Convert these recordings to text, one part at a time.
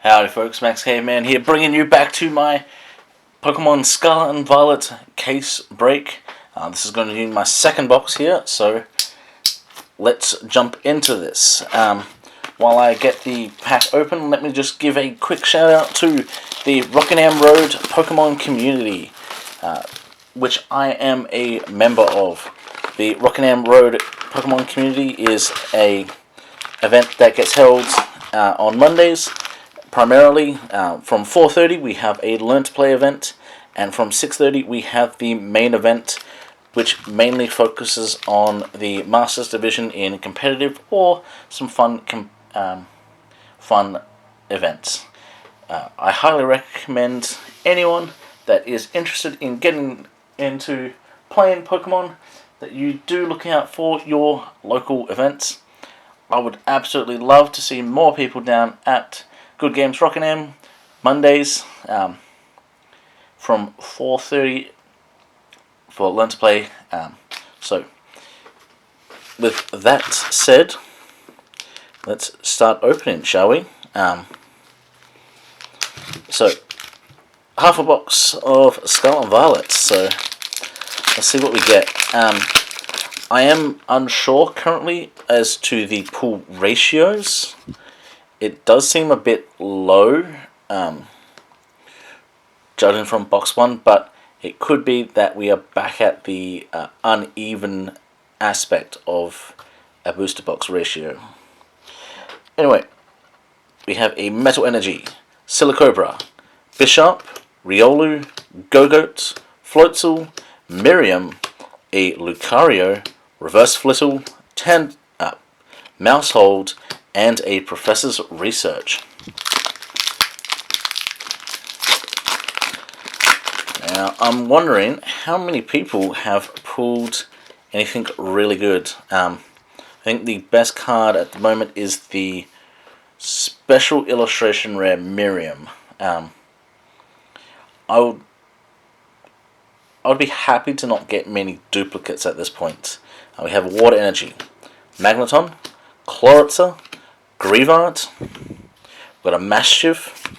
Howdy folks, Max Caveman here, bringing you back to my Pokemon Scarlet and Violet case break. This is going to be my second box here, so let's jump into this. While I get the pack open, let me just give a quick shout out to the Rockingham Road Pokemon community, which I am a member of. The Rockingham Road Pokemon community is a event that gets held on Mondays. Primarily, from 4:30 we have a Learn to Play event, and from 6:30 we have the main event, which mainly focuses on the Masters Division in competitive or some fun events. I highly recommend anyone that is interested in getting into playing Pokemon that you do look out for your local events. I would absolutely love to see more people down at Good Games Rockingham Mondays from 4:30 for Learn to Play. So, with that said, let's start opening, shall we? So, half a box of Scarlet and Violet. So, let's see what we get. I am unsure currently as to the pull ratios. It does seem a bit low, judging from box 1, but it could be that we are back at the uneven aspect of a booster box ratio. Anyway, we have a Metal Energy, Silicobra, Bishop, Riolu, Gogoat, Floatzel, Miriam, a Lucario, Reverse Flittle, Mousehold, and a Professor's Research. Now, I'm wondering how many people have pulled anything really good. I think the best card at the moment is the Special Illustration Rare Miriam. I would be happy to not get many duplicates at this point. We have Water Energy, Magneton, Chloritza, Grievard, we've got a Mastiff,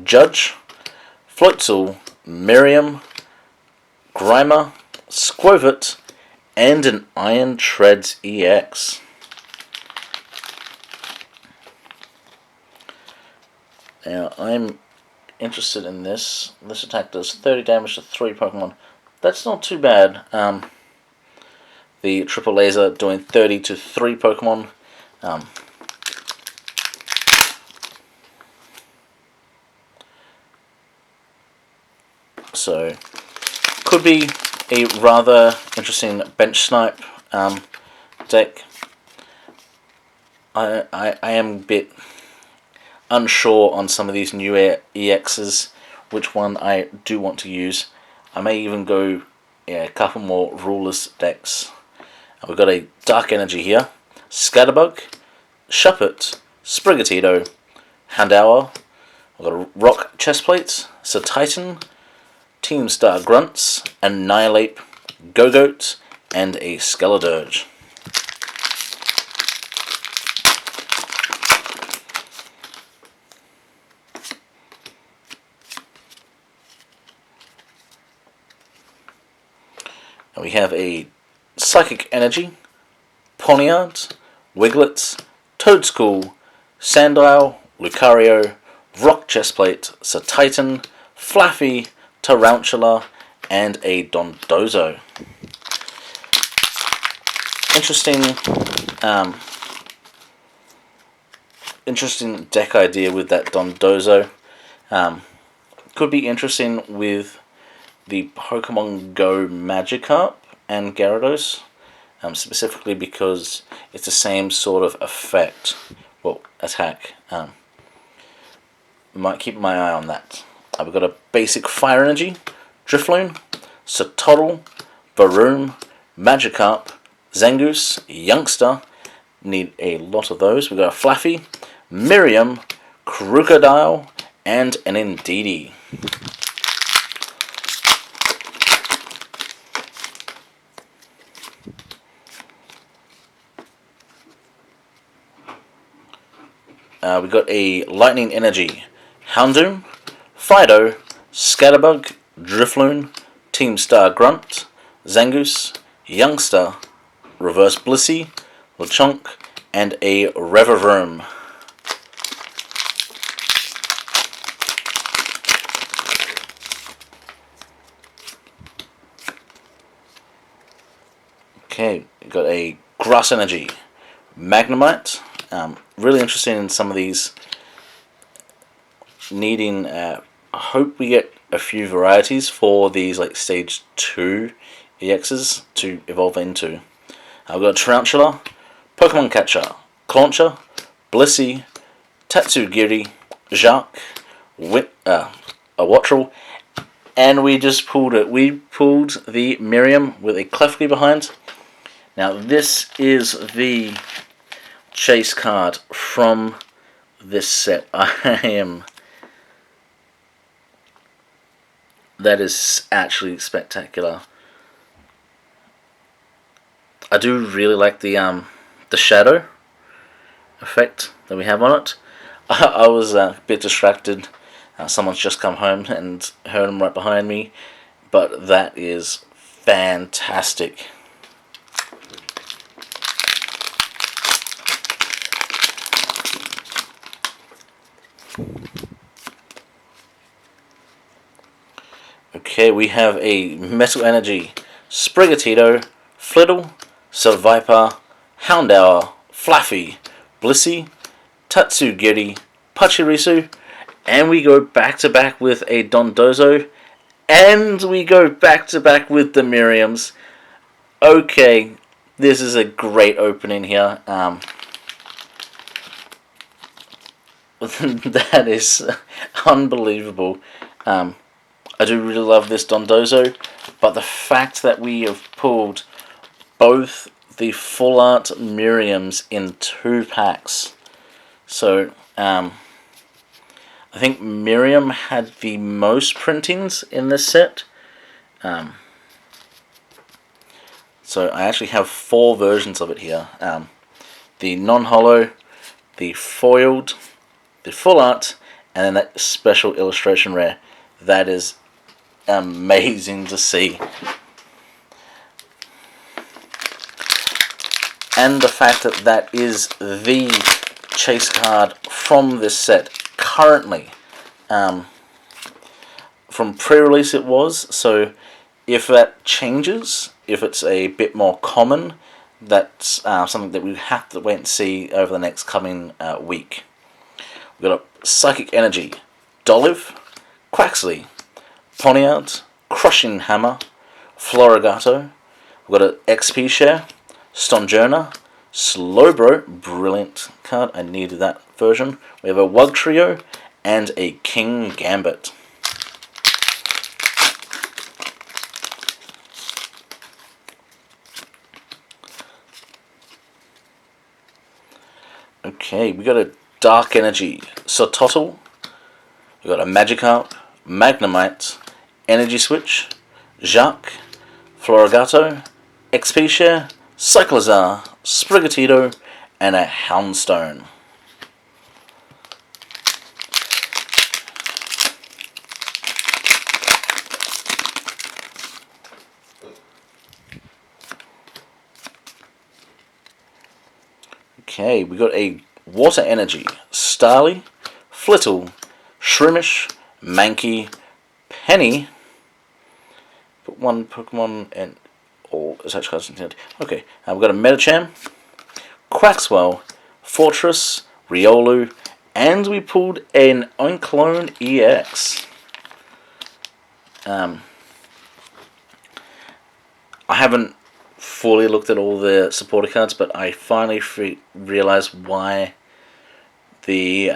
Judge, Floatzel, Miriam, Grimer, Squovit, and an Iron Treads EX. Now, I'm interested in this. This attack does 30 damage to 3 Pokemon. That's not too bad. The Triple Laser doing 30 to 3 Pokemon. So, could be a rather interesting bench snipe deck. I am a bit unsure on some of these new EXs, which one I do want to use. I may even go a couple more ruleless decks. We've got a Dark Energy here, Scatterbug, Shuppet, Sprigatito, Houndour, we've got a Rock Chestplate, Titan, Team Star Grunts, Annihilate, Gogoat, and a Skeledirge. And we have a Psychic Energy, Poniard, Wiglet, Toedscool, Sandile, Lucario, Rock Chestplate, Titan, Flaffy, Tarantula, and a Dondozo. Interesting deck idea with that Dondozo. Could be interesting with the Pokemon Go Magikarp and Gyarados, specifically because it's the same sort of effect, well, attack. Might keep my eye on that. We've got a basic Fire Energy, Drifloon, Sotodle, Baroom, Magikarp, Zangoose, Youngster, need a lot of those. We've got a Flaffy, Miriam, Crocodile, and an Indeedee. We've got a Lightning Energy, Houndoom, Fido, Scatterbug, Drifloon, Team Star Grunt, Zangoose, Youngster, Reverse Blissey, Lechonk, and a Revavroom. Okay, we've got a Grass Energy, Magnemite. Really interested in some of these needing. I hope we get a few varieties for these like stage 2 EXs to evolve into. I've got Tarantula, Pokemon Catcher, Clauncher, Blissey, Tatsugiri, Jacques, a Wattrel, and we just pulled it. We pulled the Miriam with a Klefki behind. Now this is the chase card from this set. That is actually spectacular. I do really like the shadow effect that we have on it. I was a bit distracted. Someone's just come home and heard him right behind me, but that is fantastic. Okay, we have a Metal Energy, Sprigatito, Flittle, Seviper, Houndour, Fluffy, Blissey, Tatsugiri, Pachirisu, and we go back to back with a Dondozo, and we go back to back with the Miriams. Okay, this is a great opening here. That is unbelievable. I do really love this Dondozo, but the fact that we have pulled both the full art Miriams in 2 packs. So, I think Miriam had the most printings in this set. So I actually have 4 versions of it here. The non-holo, the foiled, the full art, and then that special illustration rare. That is amazing to see. And the fact that that is the chase card from this set currently. From pre-release it was, so if that changes, if it's a bit more common, that's something that we have to wait and see over the next coming week. We've got a Psychic Energy, Dolive, Quaxley, Poniard, Crushing Hammer, Florigato. We've got an XP Share, Stonjourner, Slowbro, brilliant card, I needed that version. We have a Wugtrio and a King Gambit. Okay, we got a Dark Energy, Sototl, we got a Magikarp, Magnemite, Energy Switch, Jacques, Florigato, XP Share, Cyclizar, Sprigatito, and a Houndstone. Okay, we got a Water Energy, Starly, Flittle, Shroomish, Mankey, Penny. Put 1 Pokemon and all such cards intended. Okay, we've got a Metacham, Quaxwell, Fortress, Riolu, and we pulled an Oinclone EX. I haven't fully looked at all the supporter cards, but I finally realized why the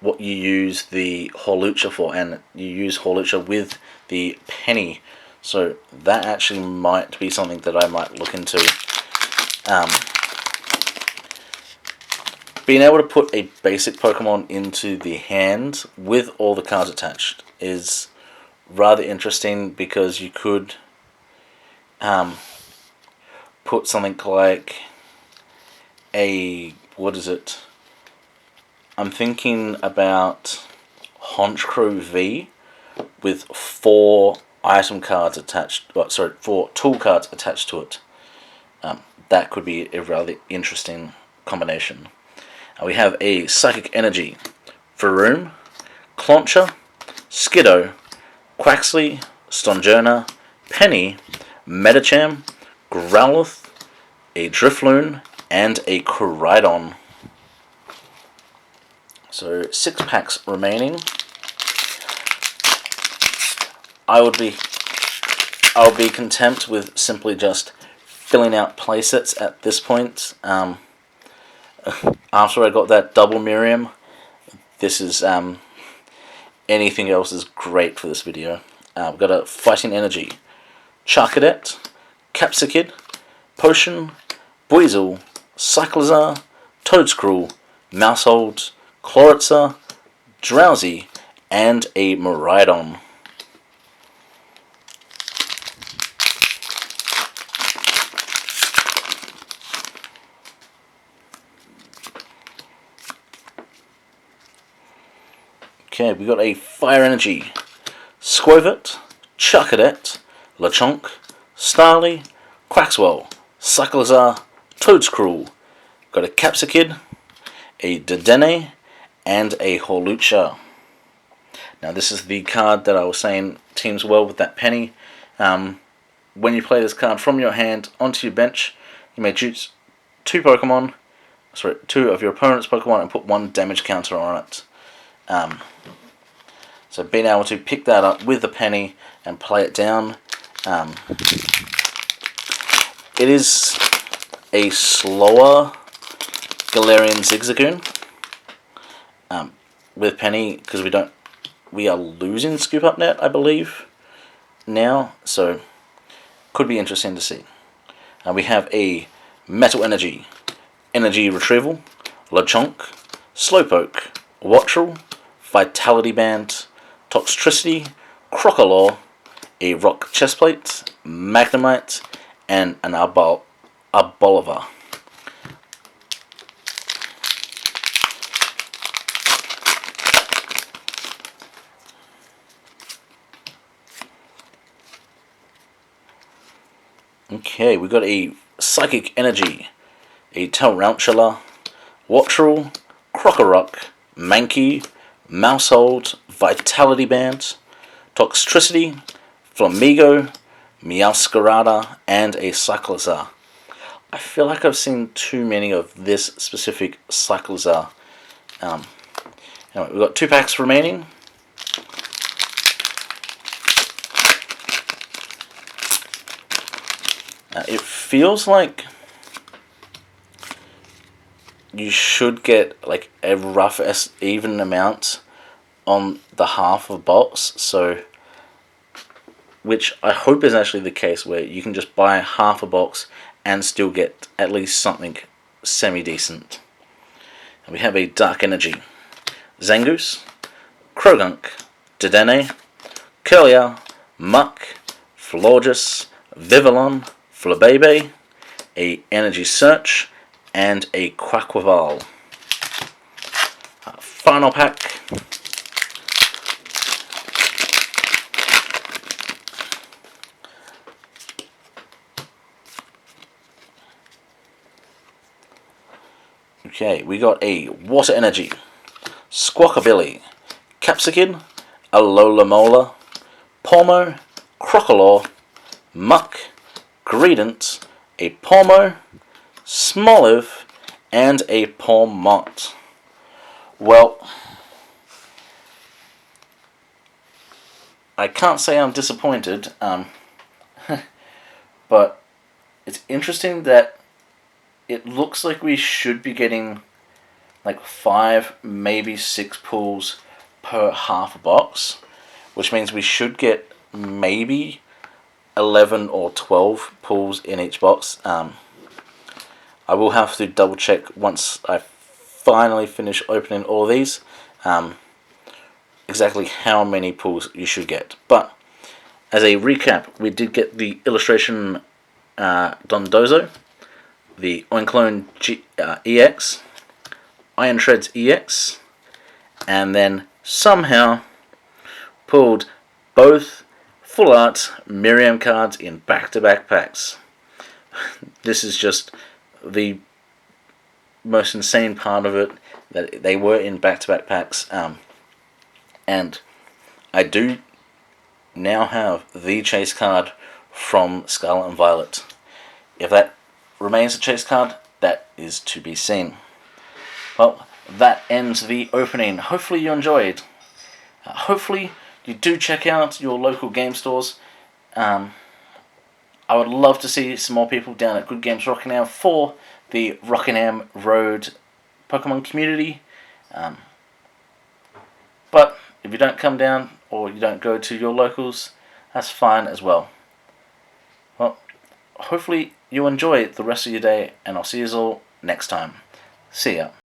what you use the Hawlucha for, and you use Hawlucha with the Penny, so that actually might be something that I might look into. Being able to put a basic Pokemon into the hand with all the cards attached is rather interesting, because you could put something like a, what is it, I'm thinking about Honchkrow V with 4 item cards attached. Well, sorry, 4 tool cards attached to it. That could be a rather interesting combination. We have a Psychic Energy, Varoom, Clauncher, Skiddo, Quaxley, Stonjourner, Penny, Metacham, Growlithe, a Drifloon, and a Koraidon. So 6 packs remaining. I would be content with simply just filling out playsets at this point. After I got that double Miriam, this is anything else is great for this video. We've got a Fighting Energy, Charcadet, Capsicid, Potion, Buizel, Cyclizar, Toedscruel, Mousehold, Chloritza, Drowsy, and a Miraidon. Okay, we got a Fire Energy, Squovit, Charcadet, Lechonk, Starly, Quaxwell, Cyclizar, Toedscruel. Got a Capsicid, a Dedenne, and a Hawlucha. Now this is the card that I was saying teams well with that Penny. When you play this card from your hand onto your bench, you may choose 2 of your opponent's Pokemon and put 1 damage counter on it. So being able to pick that up with the Penny and play it down. It is a slower Galarian Zigzagoon with Penny, because we are losing Scoop Up Net, I believe, now, so could be interesting to see. We have a Metal Energy, Energy Retrieval, Lechonk, Slowpoke, Wattrel, Vitality Band, Toxtricity, Crocolaw, a Rock Chestplate, Magnemite, and an Arboliva. Okay, we got a Psychic Energy, a Tarantula, Wattrel, Crocorock, Mankey, Mousehold, Vitality Band, Toxtricity, Flamigo, Meowscarada, and a Cyclizar. I feel like I've seen too many of this specific Cyclizar. Anyway, we've got 2 packs remaining. It feels like you should get like a rough even amount on the half of box, so which I hope is actually the case, where you can just buy half a box and still get at least something semi-decent. And we have a Dark Energy, Zangoose, Krogunk, Dedenne, Kirlia, Muck, Florges, Vivillon, Flabebe, a Energy Search, and a Quaquaval. Final pack. Okay, we got a Water Energy, Squawkabilly, Capsicid, Alola, Pawmo, Crocolaw, Muck, Greedent, a Pawmo, Smoliv, and a Pawmot. Well, I can't say I'm disappointed, but it's interesting that it looks like we should be getting like 5, maybe 6 pulls per half a box, which means we should get maybe 11 or 12 pulls in each box. I will have to double check once I finally finish opening all these exactly how many pulls you should get. But as a recap, we did get the illustration Dondozo, the Oinclone EX, Iron Treads EX, and then somehow pulled both full art Miriam cards in back-to-back packs. This is just the most insane part of it, that they were in back-to-back packs, and I do now have the chase card from Scarlet and Violet. If that remains a chase card, that is to be seen. Well, that ends the opening. Hopefully you enjoyed. Hopefully you do check out your local game stores. I would love to see some more people down at Good Games Rockingham for the Rockingham Road Pokemon community. But if you don't come down or you don't go to your locals, that's fine as well. Well, hopefully you enjoy the rest of your day, and I'll see you all next time. See ya.